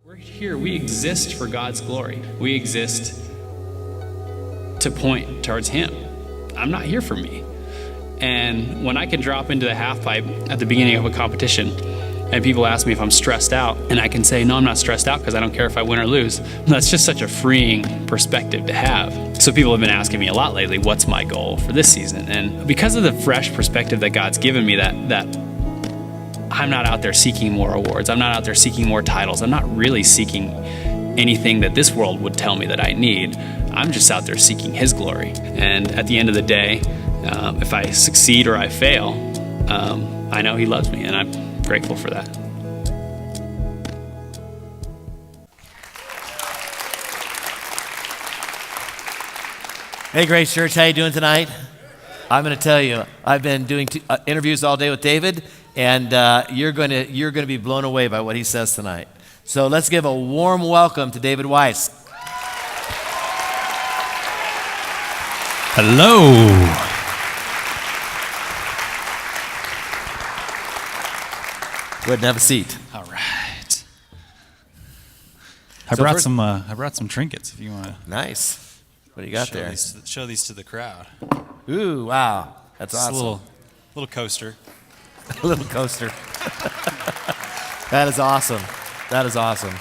We're here, we exist for God's glory. We exist to point towards Him. I'm not here for me. And when I can drop into the half pipe at the beginning of a competition and people ask me if I'm stressed out, and I can say, no, I'm not stressed out because I don't care if I win or lose, that's just such a freeing perspective to have. So people have been asking me a lot lately, what's my goal for this season? And because of the fresh perspective that God's given me, that I'm not out there seeking more awards, I'm not out there seeking more titles, I'm not really seeking anything that this world would tell me that I need. I'm just out there seeking His glory. And at the end of the day, if I succeed or I fail, I know He loves me, and I'm grateful for that. Hey, Grace Church, how you doing tonight? I'm going to tell you, I've been doing interviews all day with David, and you're going to be blown away by what he says tonight. So let's give a warm welcome to David Weiss. Hello. Go ahead and have a seat. All right. I brought some trinkets if you want to. Nice. What do you got there? Show these to the crowd. Ooh, wow. That's Just awesome. a little coaster. A little coaster. That is awesome. That is awesome.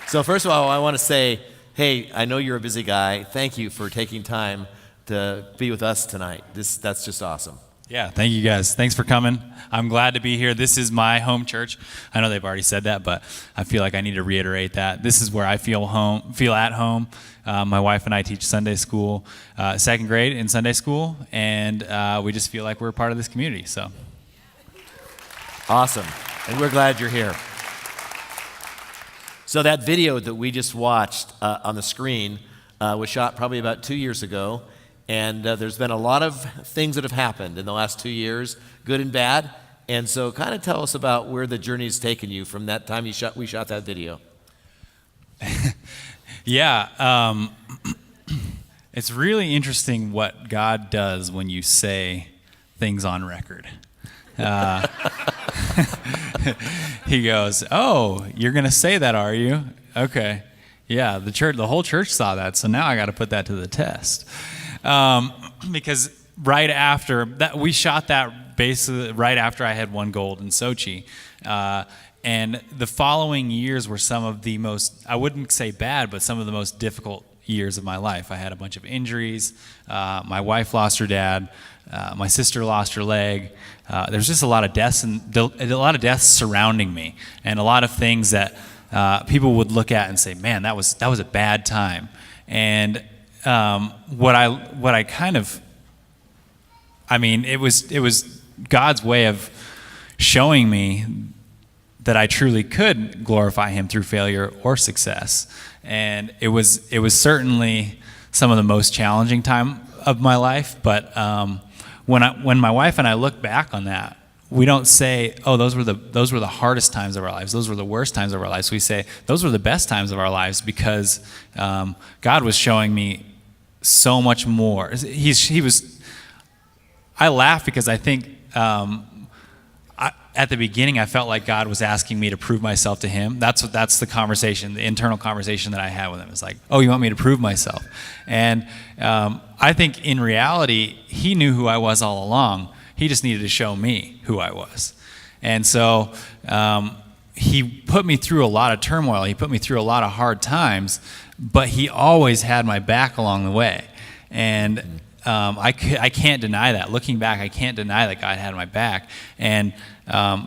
So first of all, I want to say, hey, I know you're a busy guy. Thank you for taking time to be with us tonight. That's just awesome. Yeah, thank you guys. Thanks for coming. I'm glad to be here. This is my home church. I know they've already said that, but I feel like I need to reiterate that. This is where I feel at home. My wife and I teach Sunday school, second grade in Sunday school, and we just feel like we're a part of this community. So, awesome, and we're glad you're here. So that video that we just watched on the screen was shot probably about 2 years ago. And there's been a lot of things that have happened in the last 2 years, good and bad. And so kind of tell us about where the journey's taken you from that time we shot that video. Yeah. It's really interesting what God does when you say things on record. He goes, oh, you're going to say that, are you? Okay. Yeah, the whole church saw that, so now I got to put that to the test. Because right after that, we shot that basically right after I had won gold in Sochi. And the following years were some of the most, I wouldn't say bad, but some of the most difficult years of my life. I had a bunch of injuries. My wife lost her dad. My sister lost her leg. There's just a lot of deaths surrounding me, and a lot of things that people would look at and say, man, that was a bad time. And what I kind of, I mean, it was God's way of showing me that I truly could glorify Him through failure or success. And it was certainly some of the most challenging time of my life. But when my wife and I look back on that, we don't say, oh, those were the hardest times of our lives. Those were the worst times of our lives. We say those were the best times of our lives because God was showing me so much more. I laugh because I think at the beginning I felt like God was asking me to prove myself to Him. That's the conversation, the internal conversation that I had with Him. It's like, oh, you want me to prove myself? And I think in reality, He knew who I was all along. He just needed to show me who I was. And so He put me through a lot of turmoil. He put me through a lot of hard times, but He always had my back along the way. And I can't deny that. Looking back, I can't deny that God had my back. And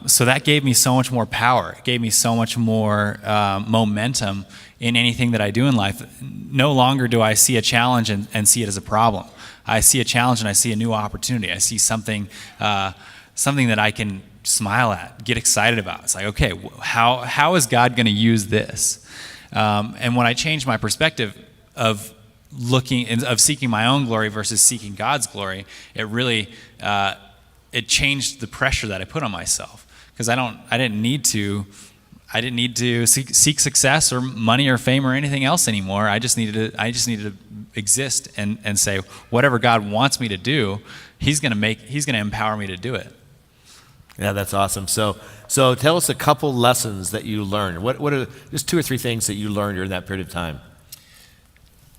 so that gave me so much more power. It gave me so much more momentum in anything that I do in life. No longer do I see a challenge and see it as a problem. I see a challenge and I see a new opportunity. I see something that I can smile at, get excited about. It's like, okay, how is God going to use this? And when I changed my perspective of seeking my own glory versus seeking God's glory, it really it changed the pressure that I put on myself, because I didn't need to seek success or money or fame or anything else anymore. I just needed to exist and say whatever God wants me to do, He's going to empower me to do it. Yeah, that's awesome. So So tell us a couple lessons that you learned. What are just 2 or 3 things that you learned during that period of time?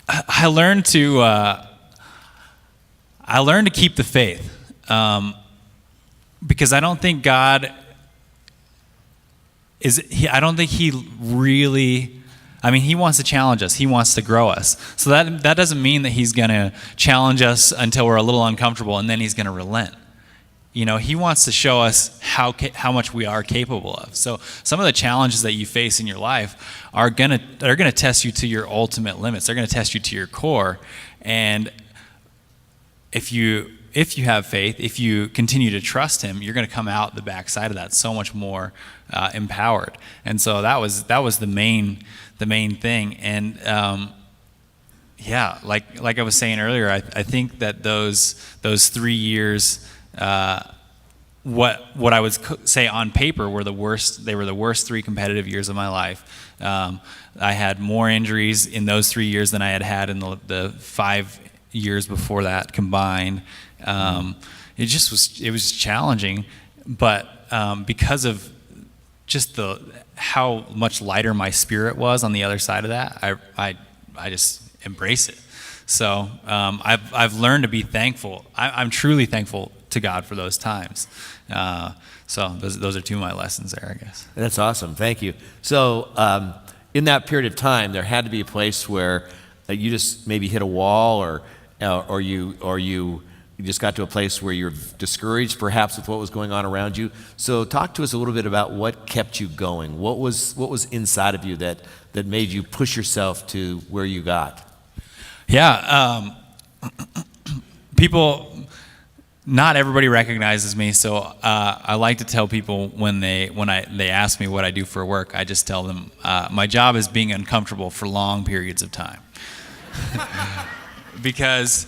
I learned to keep the faith, because I don't think God I don't think he really. I mean, he wants to challenge us. He wants to grow us. So that doesn't mean that he's going to challenge us until we're a little uncomfortable and then he's going to relent. He wants to show us how much we are capable of. So some of the challenges that you face in your life are going to test you to your ultimate limits. They're going to test you to your core. And if you have faith, if you continue to trust him, you're going to come out the backside of that so much more empowered. And so that was the main thing. And like I was saying earlier, I think that those 3 years, what I would say on paper were the worst. They were the worst 3 competitive years of my life. I had more injuries in those 3 years than I had in the 5 years before that combined. It was challenging, but because of just how much lighter my spirit was on the other side of that, I just embrace it. So I've learned to be thankful. I'm truly thankful to God for those times. So those are 2 of my lessons there, I guess. That's awesome. Thank you. So in that period of time, there had to be a place where you just maybe hit a wall, or you just got to a place where you're discouraged, perhaps, with what was going on around you. So talk to us a little bit about what kept you going. What was inside of you that made you push yourself to where you got? Yeah, not everybody recognizes me, so I like to tell people when they ask me what I do for work, I just tell them my job is being uncomfortable for long periods of time. Because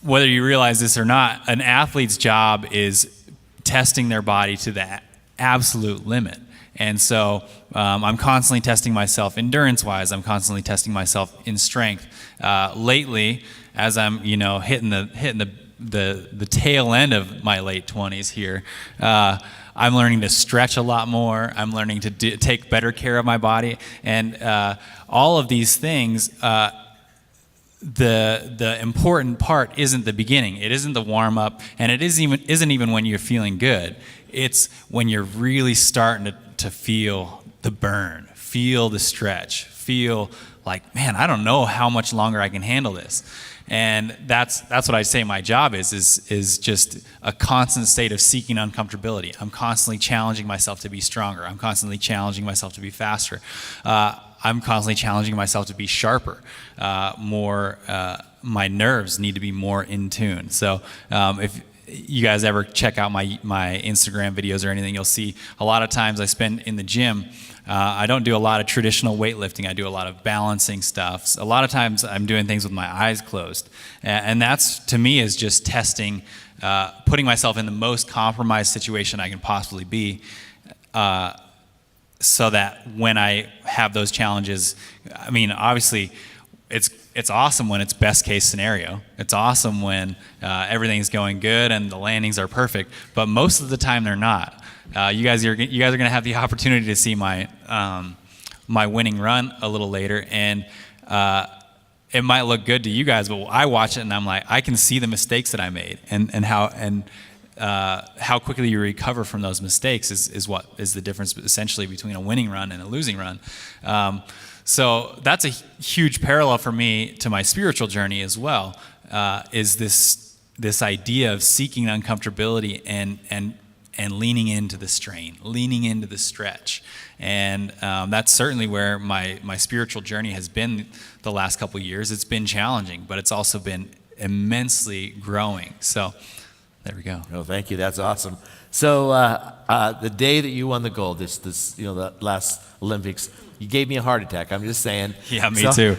whether you realize this or not, an athlete's job is testing their body to the absolute limit. And so I'm constantly testing myself endurance-wise. I'm constantly testing myself in strength. Lately, as I'm hitting the tail end of my late 20s here, I'm learning to stretch a lot more. I'm learning to take better care of my body, and all of these things. The important part isn't the beginning. It isn't the warm up, and it isn't even when you're feeling good. It's when you're really starting to feel the burn, feel the stretch, feel like, man, I don't know how much longer I can handle this. And that's what I say my job is just a constant state of seeking uncomfortability. I'm constantly challenging myself to be stronger. I'm constantly challenging myself to be faster. I'm constantly challenging myself to be sharper, my nerves need to be more in tune. So if you guys ever check out my Instagram videos or anything, you'll see a lot of times I spend in the gym. I don't do a lot of traditional weightlifting. I do a lot of balancing stuff. A lot of times I'm doing things with my eyes closed. And that's, to me, is just testing, putting myself in the most compromised situation I can possibly be, so that when I have those challenges, I mean, obviously, it's awesome when it's best case scenario. It's awesome when everything's going good and the landings are perfect. But most of the time, they're not. You guys are going to have the opportunity to see my winning run a little later, and it might look good to you guys, but I watch it and I'm like, I can see the mistakes that I made, and how quickly you recover from those mistakes is what is the difference essentially between a winning run and a losing run. So that's a huge parallel for me to my spiritual journey as well. Is this idea of seeking uncomfortability and leaning into the strain, leaning into the stretch. And that's certainly where my spiritual journey has been the last couple of years. It's been challenging, but it's also been immensely growing. So there we go. Oh, thank you. That's awesome. So the day that you won the gold, the last Olympics, you gave me a heart attack. I'm just saying. Yeah, me too.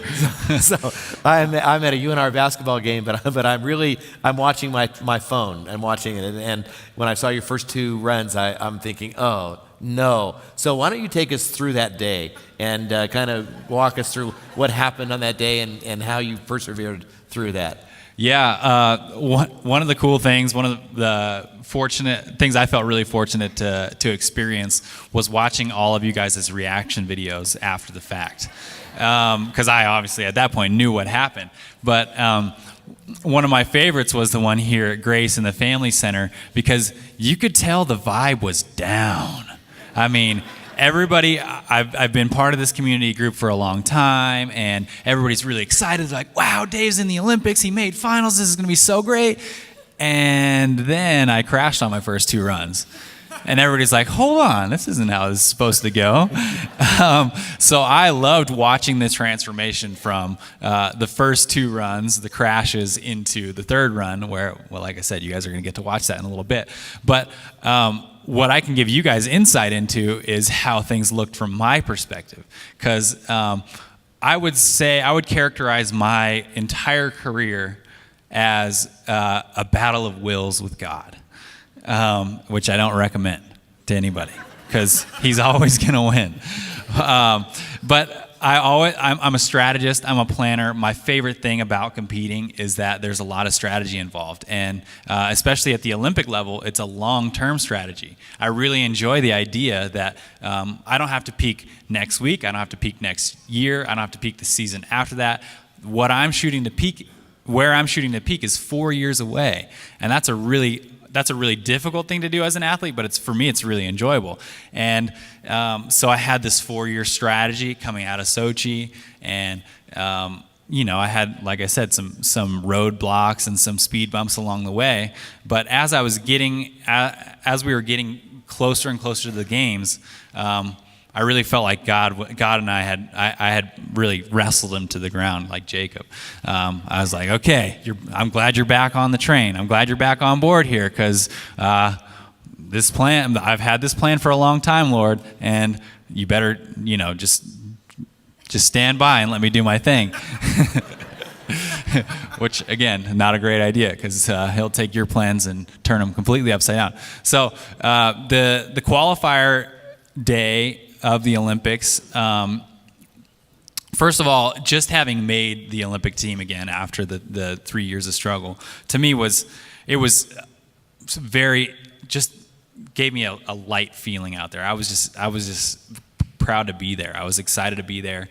So I'm at a UNR basketball game, but I'm watching my phone. I'm watching it, and when I saw your first 2 runs, I'm thinking, oh no. So why don't you take us through that day and kind of walk us through what happened on that day and how you persevered through that? Yeah, one of the cool things, one of the fortunate things I felt really fortunate to experience was watching all of you guys' reaction videos after the fact. Because I obviously at that point knew what happened. But one of my favorites was the one here at Grace in the Family Center, because you could tell the vibe was down. I mean, everybody, I've been part of this community group for a long time, and everybody's really excited. Like, wow, Dave's in the Olympics. He made finals. This is going to be so great. And then I crashed on my first 2 runs. And everybody's like, hold on, this isn't how this is supposed to go. So I loved watching the transformation from the first 2 runs, the crashes, into the 3rd run, where, well, like I said, you guys are going to get to watch that in a little bit. But what I can give you guys insight into is how things looked from my perspective. Because I would characterize my entire career as a battle of wills with God. Which I don't recommend to anybody, because he's always going to win. But I'm a strategist. I'm a planner. My favorite thing about competing is that there's a lot of strategy involved, and especially at the Olympic level, it's a long-term strategy. I really enjoy the idea that I don't have to peak next week. I don't have to peak next year. I don't have to peak the season after that. Where I'm shooting to peak is 4 years away, and that's a really difficult thing to do as an athlete, but for me, it's really enjoyable. And so I had this 4-year strategy coming out of Sochi, and I had, like I said, some roadblocks and some speed bumps along the way. But as we were getting closer and closer to the games, I really felt like God and I had really wrestled him to the ground like Jacob. I was like, okay, I'm glad you're back on the train. I'm glad you're back on board here, because this plan, I've had this plan for a long time, Lord, and you better, just stand by and let me do my thing. Which, again, not a great idea, because he'll take your plans and turn them completely upside down. So the qualifier day of the Olympics, first of all, just having made the Olympic team again after the 3 years of struggle, to me was very, just gave me a light feeling out there. I was just proud to be there. I was excited to be there.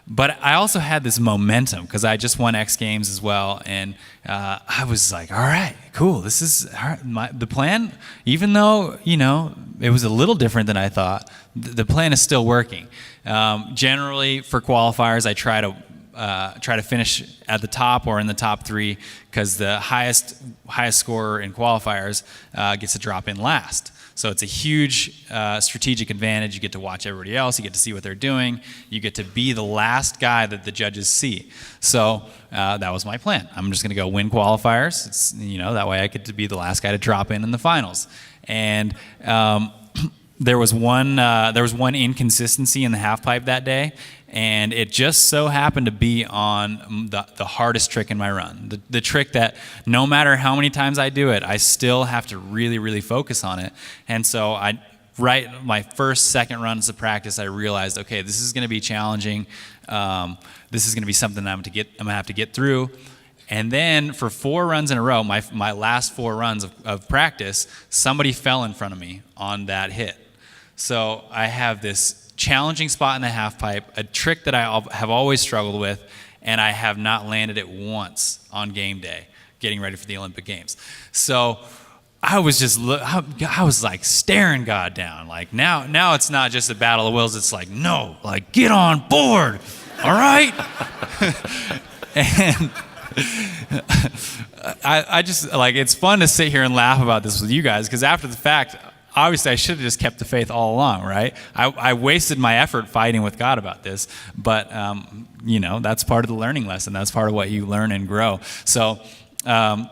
But I also had this momentum, because I just won X Games as well, and I was like, all right, cool. This is the plan. Even though it was a little different than I thought, the plan is still working. Generally, for qualifiers, I try to finish at the top or in the top 3, because the highest scorer in qualifiers gets to drop in last. So it's a huge strategic advantage. You get to watch everybody else. You get to see what they're doing. You get to be the last guy that the judges see. So that was my plan. I'm just going to go win qualifiers. It's, that way I get to be the last guy to drop in the finals. And there was one inconsistency in the half pipe that day, and it just so happened to be on the hardest trick in my run. The trick that no matter how many times I do it, I still have to really, really focus on it. And so my first, second runs of practice, I realized, okay, this is going to be challenging. This is going to be something I'm going to have to get through. And then for 4 runs in a row, my last 4 runs of practice, somebody fell in front of me on that hit. So I have this challenging spot in the half pipe, a trick that I have always struggled with, and I have not landed it once on game day, getting ready for the Olympic Games. So I was like staring God down. Like now it's not just a battle of wills. It's like, no, like get on board, all right? And I just, like, it's fun to sit here and laugh about this with you guys, because after the fact, obviously I should have just kept the faith all along, right? I wasted my effort fighting with God about this, but that's part of the learning lesson. That's part of what you learn and grow. So I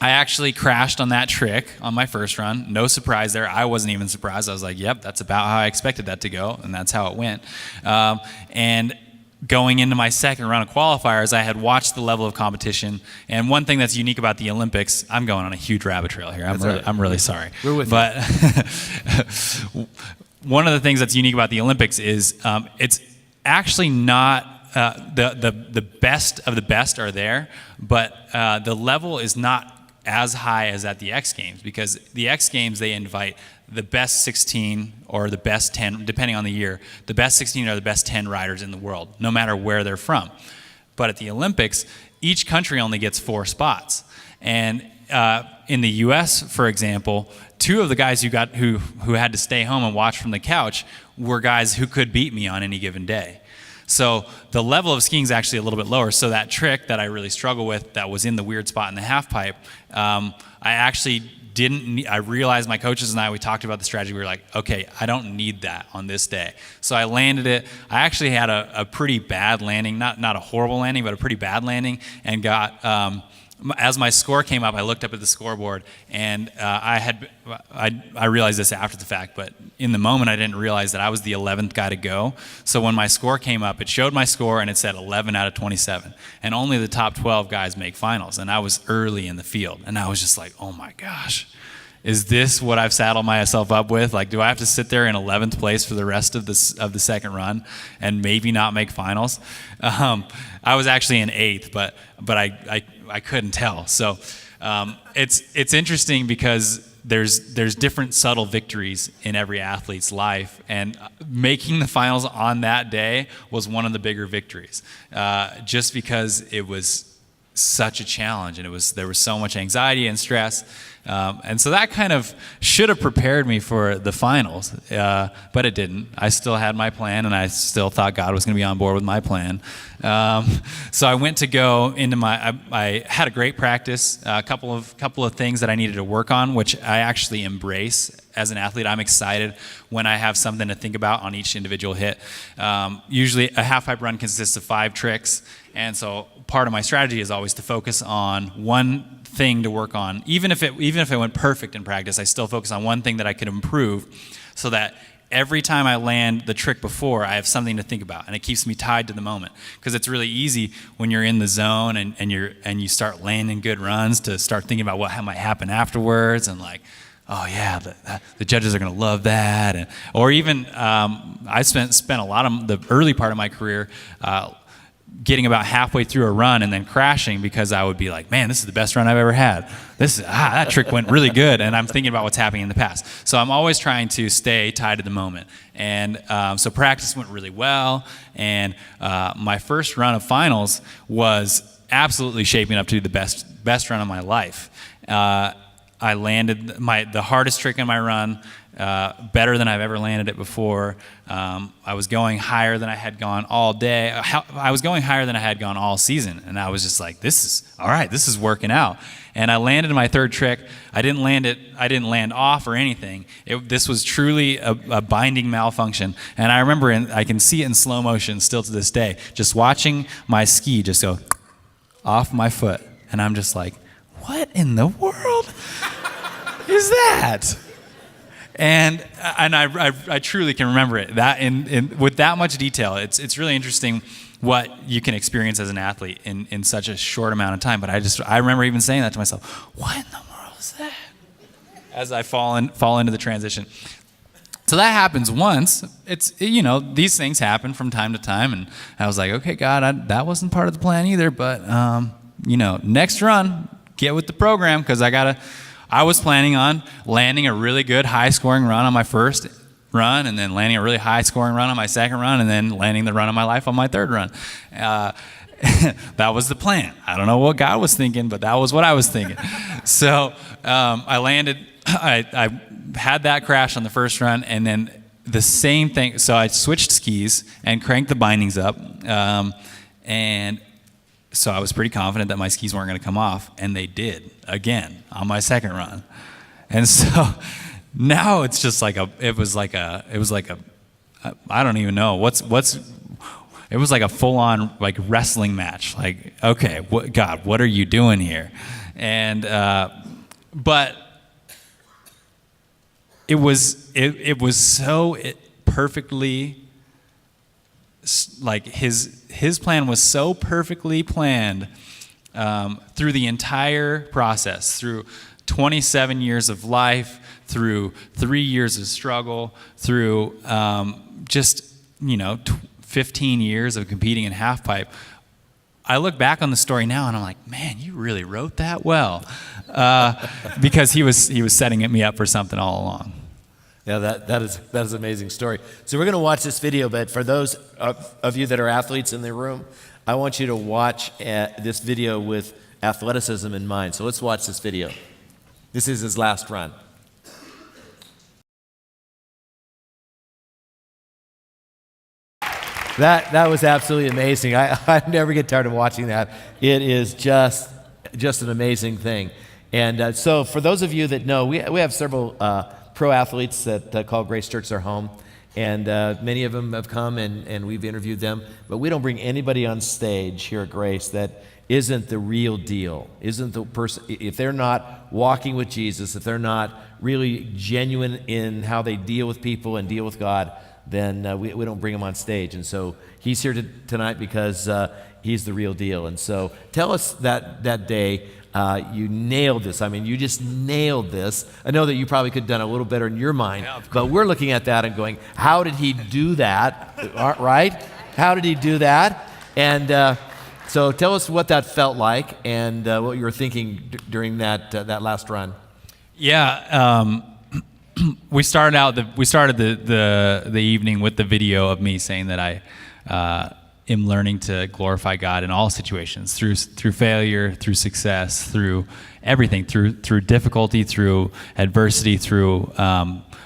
actually crashed on that trick on my first run. No surprise there. I wasn't even surprised. I was like, yep, that's about how I expected that to go, and that's how it went. And going into my second round of qualifiers, I had watched the level of competition. And one thing that's unique about the Olympics, I'm going on a huge rabbit trail here. I'm really sorry. We're with but one of the things that's unique about the Olympics is it's actually not the best of the best are there, but the level is not as high as at the X Games, because the X Games, they invite the best 16 or the best 10, depending on the year, the best 16 or the best 10 riders in the world, no matter where they're from. But at the Olympics, each country only gets 4 spots. And in the U.S., for example, 2 of the guys who had to stay home and watch from the couch were guys who could beat me on any given day. So the level of skiing is actually a little bit lower. So that trick that I really struggle with, that was in the weird spot in the half pipe, I actually I realized, my coaches and we talked about the strategy. We were like, okay, I don't need that on this day. So I landed it. I actually had a pretty bad landing, not a horrible landing, but a pretty bad landing, and got, as my score came up, I looked up at the scoreboard, and I realized this after the fact, but in the moment I didn't realize that I was the 11th guy to go. So when my score came up, it showed my score and it said 11 out of 27, and only the top 12 guys make finals, and I was early in the field, and I was just like, oh my gosh, is this what I've saddled myself up with? Like, do I have to sit there in 11th place for the rest of the second run and maybe not make finals? I was actually in 8th, but I couldn't tell. So it's interesting because there's different subtle victories in every athlete's life, and making the finals on that day was one of the bigger victories, just because it was such a challenge, and there was so much anxiety and stress. And so that kind of should have prepared me for the finals, but it didn't. I still had my plan, and I still thought God was going to be on board with my plan. So I went to go into I had a great practice, a couple of things that I needed to work on, which I actually embrace as an athlete. I'm excited when I have something to think about on each individual hit. Usually a half pipe run consists of 5 tricks, and so part of my strategy is always to focus on one thing to work on. Even if it went perfect in practice, I still focus on one thing that I could improve, so that every time I land the trick before, I have something to think about, and it keeps me tied to the moment. Because it's really easy when you're in the zone and you start landing good runs to start thinking about what might happen afterwards, and like, oh yeah, the judges are going to love that, or even I spent a lot of the early part of my career getting about halfway through a run and then crashing, because I would be like, man, this is the best run I've ever had. That trick went really good, and I'm thinking about what's happening in the past. So I'm always trying to stay tied to the moment. And so practice went really well, and my first run of finals was absolutely shaping up to be the best run of my life. I landed the hardest trick in my run, better than I've ever landed it before. I was going higher than I had gone all day. I was going higher than I had gone all season, and I was just like, this is all right, this is working out. And I landed my third trick. I didn't land off or anything. This was truly a binding malfunction. And I remember, I can see it in slow motion still to this day, just watching my ski just go off my foot. And I'm just like, what in the world is that? And I truly can remember it. That with that much detail, it's really interesting what you can experience as an athlete in such a short amount of time. But I remember even saying that to myself, what in the world is that? As I fall into the transition. So that happens once. It's, these things happen from time to time, and I was like, okay, God, that wasn't part of the plan either. But next run, get with the program, because I was planning on landing a really good high-scoring run on my first run, and then landing a really high-scoring run on my second run, and then landing the run of my life on my third run. That was the plan. I don't know what God was thinking, but that was what I was thinking. So I landed. I had that crash on the first run, and then the same thing. So I switched skis and cranked the bindings up, and so I was pretty confident that my skis weren't going to come off, and they did again on my second run. And so now it's just like it was like a I don't even know it was like a full-on like wrestling match. Like, okay, God, what are you doing here? And but it was so perfectly, like his plan was so perfectly planned through the entire process, through 27 years of life, through 3 years of struggle, through 15 years of competing in half pipe, I look back on the story now and I'm like, man, you really wrote that well, because he was setting me up for something all along. Yeah, that is an amazing story. So we're going to watch this video, but for those of you that are athletes in the room, I want you to watch this video with athleticism in mind. So let's watch this video. This is his last run. That was absolutely amazing. I never get tired of watching that. It is just an amazing thing. And so for those of you that know, we have several pro athletes that call Grace Church their home. And many of them have come and we've interviewed them. But we don't bring anybody on stage here at Grace that isn't the real deal, isn't the person. If they're not walking with Jesus, if they're not really genuine in how they deal with people and deal with God, then we don't bring him on stage. And so he's here tonight because he's the real deal. And so tell us that day you nailed this. I mean, you just nailed this. I know that you probably could have done a little better in your mind, but we're looking at that and going, how did he do that, right? How did he do that? And so tell us what that felt like and what you were thinking during that last run. Yeah, we started the evening with the video of me saying that I am learning to glorify God in all situations, through failure, through success, through everything, through difficulty, through adversity, through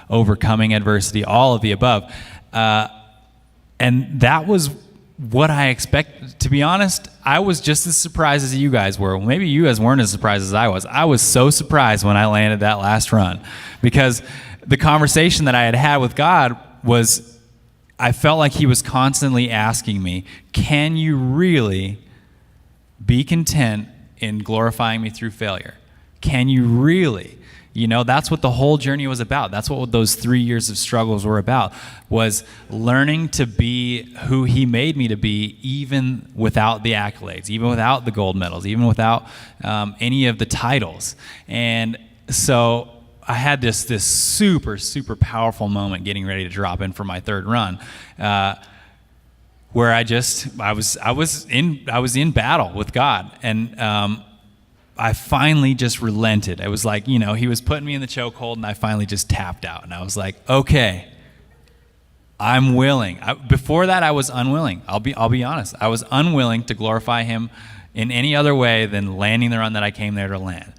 overcoming adversity, all of the above. And that was what I expect. To be honest, I was just as surprised as you guys were. Well, maybe you guys weren't as surprised as I was. I was so surprised when I landed that last run, because the conversation that I had with God was, I felt like he was constantly asking me, can you really be content in glorifying me through failure? Can you really? You know, that's what the whole journey was about. That's what those 3 years of struggles were about, was learning to be who he made me to be, even without the accolades, even without the gold medals, even without any of the titles. And so I had this super, super powerful moment getting ready to drop in for my third run, where I was in battle with God, and I finally just relented. It was like, he was putting me in the chokehold, and I finally just tapped out. And I was like, okay, I'm willing. Before that, I was unwilling. I'll be honest. I was unwilling to glorify him in any other way than landing the run that I came there to land.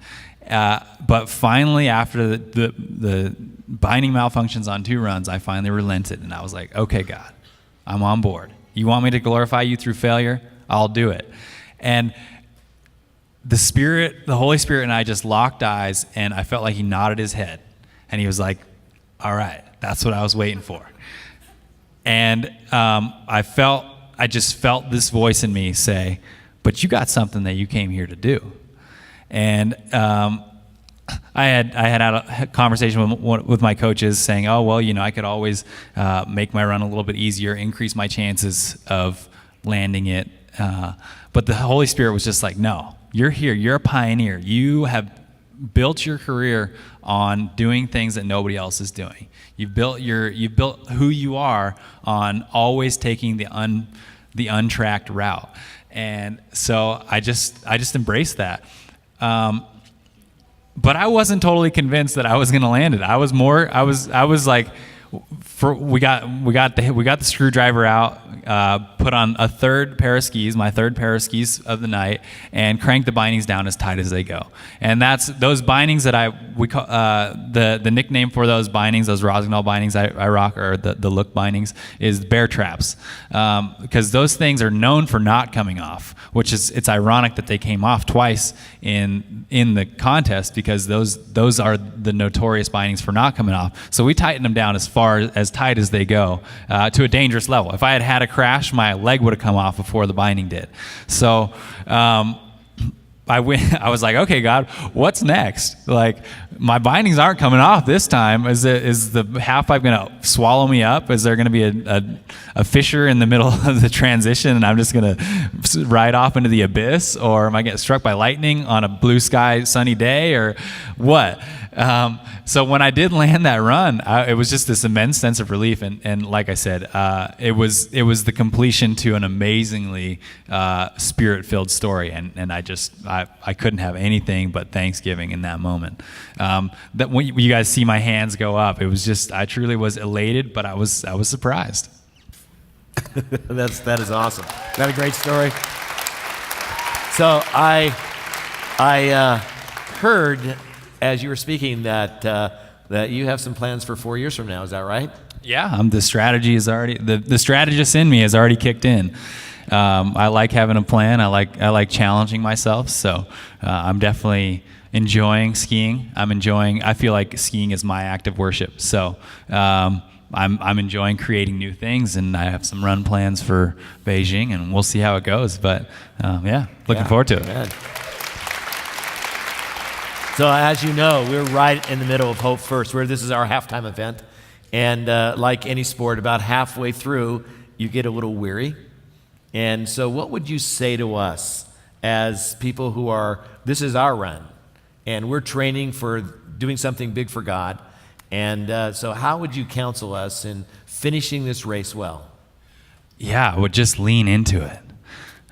But finally, after the binding malfunctions on 2 runs, I finally relented. And I was like, okay, God, I'm on board. You want me to glorify you through failure? I'll do it. And the Holy Spirit and I just locked eyes, and I felt like he nodded his head. And he was like, all right, that's what I was waiting for. And I just felt this voice in me say, but you got something that you came here to do. And I had a conversation with my coaches saying, oh, well, I could always make my run a little bit easier, increase my chances of landing it. But the Holy Spirit was just like, no, you're here. You're a pioneer. You have built your career on doing things that nobody else is doing. You've built who you are on always taking the untracked route. And so I just embraced that. But I wasn't totally convinced that I was going to land it. I was like, we got the screwdriver out, put on my third pair of skis of the night, and cranked the bindings down as tight as they go. And that's those bindings that we call the nickname for those bindings, those Rossignol bindings I rock, or the Look bindings, is bear traps, because those things are known for not coming off. Which is, it's ironic that they came off twice in the contest, because those are the notorious bindings for not coming off. So we tightened them down as tight as they go, to a dangerous level. If I had a crash, my leg would have come off before the binding did. So I was like, okay, God, what's next? Like, my bindings aren't coming off this time. Is the half pipe going to swallow me up? Is there going to be a fissure in the middle of the transition and I'm just going to ride off into the abyss? Or am I getting struck by lightning on a blue sky sunny day, or what? So when I did land that run, it was just this immense sense of relief. And like I said, it was the completion to an amazingly spirit-filled story. And I couldn't have anything but thanksgiving in that moment. That when you guys see my hands go up, it was just, I truly was elated, but I was surprised. That is awesome. Is that a great story? So I heard as you were speaking that you have some plans for 4 years from now. Is that right? Yeah, the strategy is already, the strategist in me has already kicked in. I like having a plan. I like challenging myself. So I'm definitely enjoying skiing. I feel like skiing is my act of worship. So I'm enjoying creating new things, and I have some run plans for Beijing, and we'll see how it goes. But looking forward to it. Good. So as you know, we're right in the middle of Hope First, where this is our halftime event. And like any sport, about halfway through, you get a little weary. And so what would you say to us as people who this is our run, and we're training for doing something big for God. And so how would you counsel us in finishing this race well? Yeah, I would just lean into it.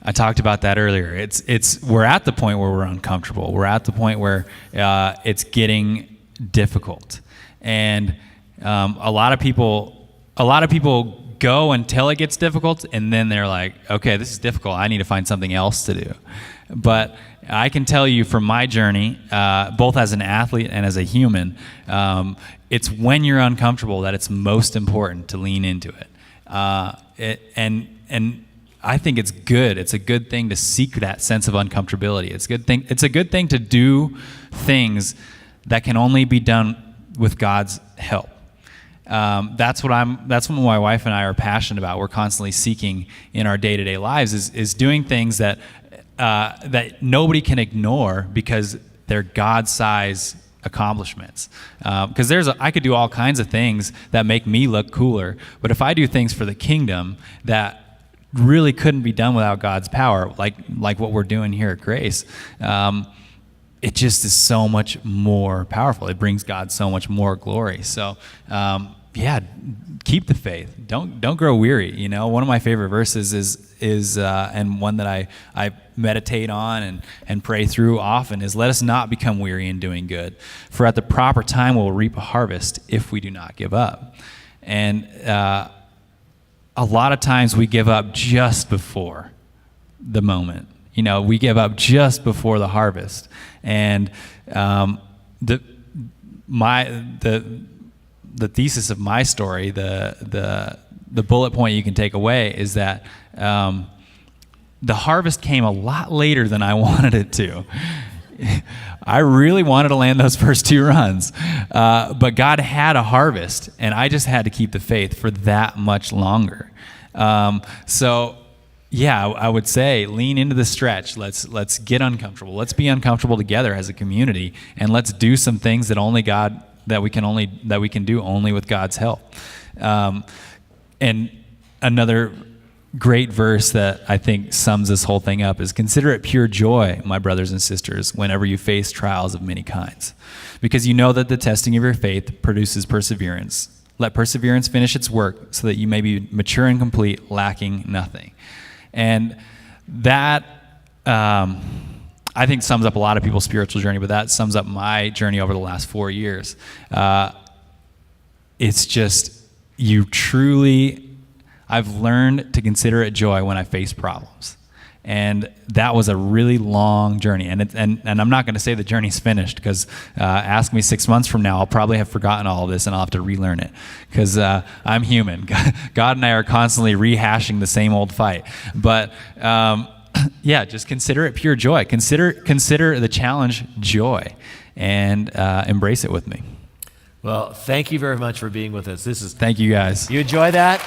I talked about that earlier. We're at the point where we're uncomfortable. We're at the point where it's getting difficult, and a lot of people go until it gets difficult, and then they're like, okay, this is difficult. I need to find something else to do. But I can tell you from my journey, both as an athlete and as a human, it's when you're uncomfortable that it's most important to lean into it. And I think it's good. It's a good thing to seek that sense of uncomfortability. It's a good thing to do things that can only be done with God's help. That's what my wife and I are passionate about. We're constantly seeking in our day-to-day lives is doing things that nobody can ignore because they're God-sized accomplishments. Because I could do all kinds of things that make me look cooler, but if I do things for the kingdom that really couldn't be done without God's power, like what we're doing here at Grace, it just is so much more powerful. It brings God so much more glory. So, keep the faith. Don't grow weary. One of my favorite verses is and one that I meditate on and pray through often is, let us not become weary in doing good, for at the proper time we'll reap a harvest if we do not give up. And a lot of times we give up just before the moment. We give up just before the harvest. And the thesis of my story, the bullet point you can take away is that the harvest came a lot later than I wanted it to. I really wanted to land those first 2 runs, but God had a harvest, and I just had to keep the faith for that much longer. I would say lean into the stretch. Let's get uncomfortable. Let's be uncomfortable together as a community, and let's do some things that we can do only with God's help. And another great verse that I think sums this whole thing up is, consider it pure joy, my brothers and sisters, whenever you face trials of many kinds, because you know that the testing of your faith produces perseverance. Let perseverance finish its work so that you may be mature and complete, lacking nothing. And that, I think, sums up a lot of people's spiritual journey, but that sums up my journey over the last 4 years. It's just, I've learned to consider it joy when I face problems. And that was a really long journey. And I'm not going to say the journey's finished, because ask me 6 months from now, I'll probably have forgotten all of this and I'll have to relearn it, because I'm human. God and I are constantly rehashing the same old fight. But just consider it pure joy. Consider the challenge joy, and embrace it with me. Well, thank you very much for being with us. Thank you, guys. You enjoy that?